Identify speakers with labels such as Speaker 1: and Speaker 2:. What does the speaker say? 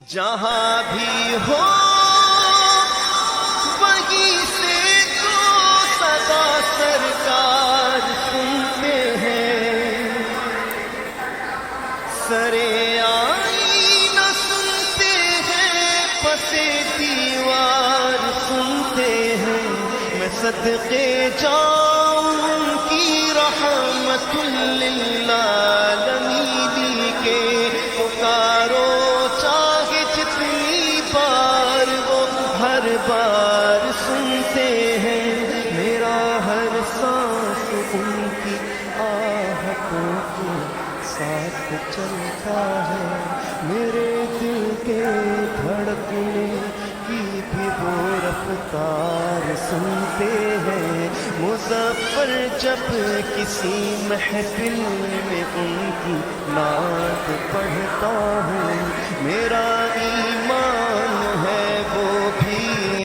Speaker 1: جہاں بھی ہو وہیں سے تو صدا سرکار سنتے ہیں، سرے آئینہ سنتے ہیں، پسے دیوار سنتے ہیں۔ میں صدقے جاؤں ان کی رحمت للعالمین کے، پکارو چاہے جتنی بار وہ ہر بار سنتے ہیں۔ میرا ہر سانس ان کی آہتوں کے ساتھ چلتا ہے، میرے دل کے دھڑکنے کی بھی وہ رفتار سنتے ہیں۔ مظفر جب کسی محفل میں ان کی نعت پڑھتا ہوں، میرا